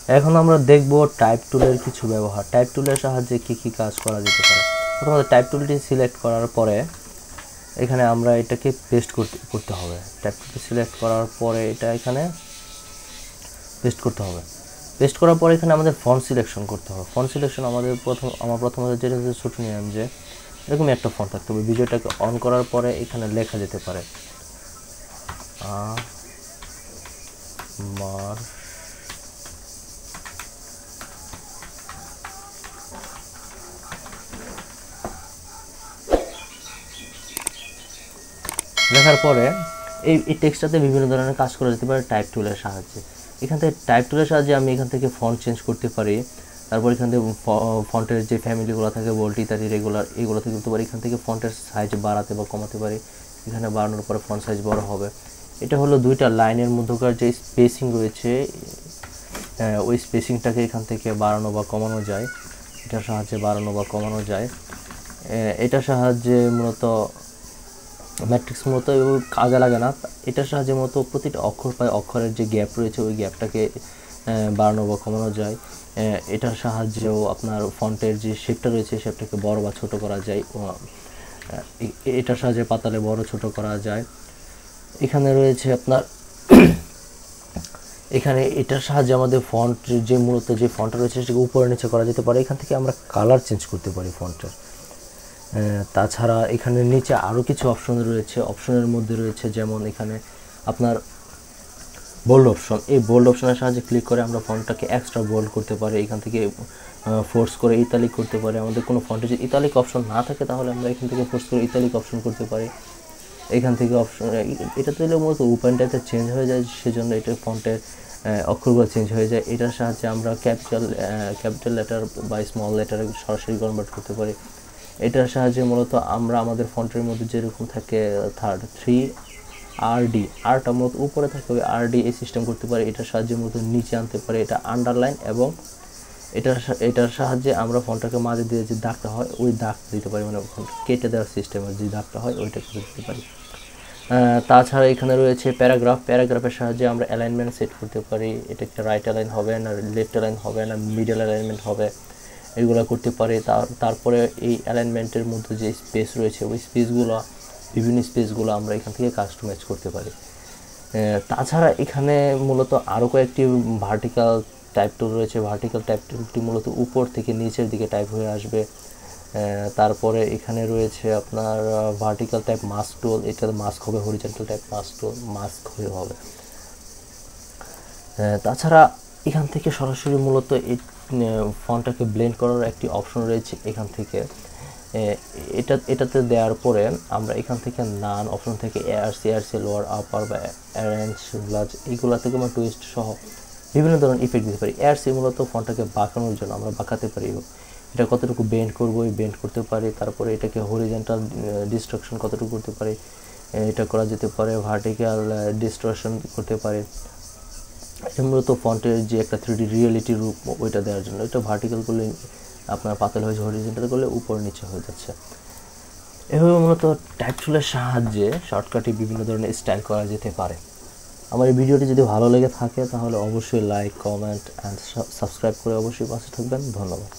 এখন আমরা দেখব টাইপ টুলের কিছু ব্যবহার। টাইপ টুলের সাহায্যে কি কি কাজ করা যেতে পারে। প্রথমত টাইপ টুলটি সিলেক্ট করার পরে এখানে আমরা এটাকে পেস্ট করতে হবে। টাইপ টুলটি সিলেক্ট করার পরে এটা এখানে পেস্ট করতে হবে। পেস্ট করার পরে এখানে আমাদের ফন্ট সিলেকশন করতে হবে। ফন্ট সিলেকশন আমার প্রথমত যেটা হচ্ছে ছোট নিয়ম, যে এরকমই একটা ফন্ট থাকতে হবে। ভিডিওটাকে অন করার পরে এখানে লেখা যেতে পারে আমার লেখার পরে এই টেক্সটটাতে বিভিন্ন ধরনের কাজ করা যেতে পারে টাইপ টুলের সাহায্যে। এখান থেকে টাইপ টুলের সাহায্যে আমি এখান থেকে ফন্ট চেঞ্জ করতে পারি। তারপর এখান থেকে ফন্টের যে ফ্যামিলিগুলো থাকে, বোল্ড ইত্যাদি রেগুলার, এগুলো থেকে করতে পারি। এখান থেকে ফন্টের সাইজ বাড়াতে বা কমাতে পারি। এখানে বাড়ানোর পরে ফন্ট সাইজ বড় হবে। এটা হলো দুইটা লাইনের মধ্যকার যে স্পেসিং রয়েছে, ওই স্পেসিংটাকে এখান থেকে বাড়ানো বা কমানো যায়। এটার সাহায্যে বাড়ানো বা কমানো যায়। এটার সাহায্যে মূলত ম্যাট্রিক্স মূলত কাজে লাগে না। এটার সাহায্যে মূলত প্রতিটা অক্ষর পায় অক্ষরের যে গ্যাপ রয়েছে ওই গ্যাপটাকে বাড়ানো বা কমানো যায়। এটার সাহায্যেও আপনার ফন্টের যে শেপটা রয়েছে শেপটাকে বড় বা ছোট করা যায়। এটার সাহায্যে পাতালে বড় ছোট করা যায়। এখানে রয়েছে আপনার এখানে এটার সাহায্যে আমাদের ফন্ট যে মূলত যে ফন্টটা রয়েছে সেটাকে উপরে নিচে করা যেতে পারে। এখান থেকে আমরা কালার চেঞ্জ করতে পারি ফন্টের। তাছাড়া এখানে নিচে আরও কিছু অপশন রয়েছে। অপশনের মধ্যে রয়েছে যেমন এখানে আপনার বোল্ড অপশন। এই বোল্ড অপশনের সাহায্যে ক্লিক করে আমরা ফন্টটাকে এক্সট্রা বোল্ড করতে পারি। এখান থেকে ফোর্স করে ইতালিক করতে পারি। আমাদের কোনো ফন্টে যদি ইতালিক অপশন না থাকে তাহলে আমরা এখান থেকে ফোর্স করে ইতালিক অপশন করতে পারি। এখান থেকে অপশন এটা দিলে মূলত ওপেনটাতে চেঞ্জ হয়ে যায়, সেজন্য এটা ফন্টের অক্ষরগুলো চেঞ্জ হয়ে যায়। এটার সাহায্যে আমরা ক্যাপিটাল লেটার বা স্মল লেটারে সরাসরি কনভার্ট করতে পারি। এটার সাহায্যে মূলত আমরা আমাদের ফন্টের মধ্যে যেরকম থাকে 3 RD, আরটা মূলত উপরে থাকে, ওই RD এই সিস্টেম করতে পারি। এটার সাহায্যে মূলত নিচে আনতে পারি। এটা আন্ডারলাইন, এবং এটার সাহায্যে আমরা ফন্টটাকে মাঝে দিয়ে যে দাগটা হয় ওই দাগ দিতে পারি, মানে কেটে দেওয়ার সিস্টেমের যে দাগটা হয় ওইটা করে দিতে পারি। তাছাড়া এখানে রয়েছে প্যারাগ্রাফের সাহায্যে আমরা অ্যালাইনমেন্ট সেট করতে পারি। এটা একটা রাইট অ্যালাইন হবে না, লেফট অ্যালাইন হবে না, মিডল অ্যালাইনমেন্ট হবে, এগুলো করতে পারি। তারপরে এই অ্যালাইনমেন্টের মধ্যে যে স্পেস রয়েছে ওই স্পেসগুলো, বিভিন্ন স্পেসগুলো আমরা এখান থেকে কাস্টমাইজ করতে পারি। তাছাড়া এখানে মূলত আরও কয়েকটি ভার্টিক্যাল টাইপ টুল রয়েছে। ভার্টিক্যাল টাইপ টুলটি মূলত উপর থেকে নিচের দিকে টাইপ হয়ে আসবে। তারপরে এখানে রয়েছে আপনার ভার্টিক্যাল টাইপ মাস্ক টুল। এটা মাস্ক হবে, হরিজন্টাল টাইপ মাস্ক হয়ে হবে। তাছাড়া এখান থেকে সরাসরি মূলত এই ফন্টটাকে ব্লেন্ড করার একটি অপশন রয়েছে। এখান থেকে এটাতে দেওয়ার পরে আমরা এখান থেকে নান অপশন থেকে এআরসি লোয়ার আপার বা অ্যারেঞ্জ গ্লাজ এইগুলা থেকে আমরা টুইস্ট সহ বিভিন্ন ধরনের ইফেক্ট দিতে পারি। এআরসি মূলত ফন্টটাকে বাঁকানোর জন্য আমরা বাঁকাতে পারি। এটা কতটুকু বেন্ড করবো এই বেন্ড করতে পারি। তারপরে এটাকে হরিজন্টাল ডিস্ট্রাকশন কতটুকু করতে পারি এটা করা যেতে পারে। ভার্টিক্যাল ডিস্ট্রাকশন করতে পারি। এটা মূলত ফন্টের যে একটা 3D রিয়েলিটি রূপ ওইটা দেওয়ার জন্য। এটা ভার্টিক্যাল করলে আপনার পাতল হয়েছে, হরিজন্টাল করলে উপর নিচে হয়ে যাচ্ছে। এভাবে মূলত টাইপ টুলের সাহায্যে শর্টকাটে বিভিন্ন ধরনের স্টাইল করা যেতে পারে। আমার এই ভিডিওটি যদি ভালো লেগে থাকে তাহলে অবশ্যই লাইক, কমেন্ট অ্যান্ড সাবস্ক্রাইব করে অবশ্যই পাশে থাকবেন। ধন্যবাদ।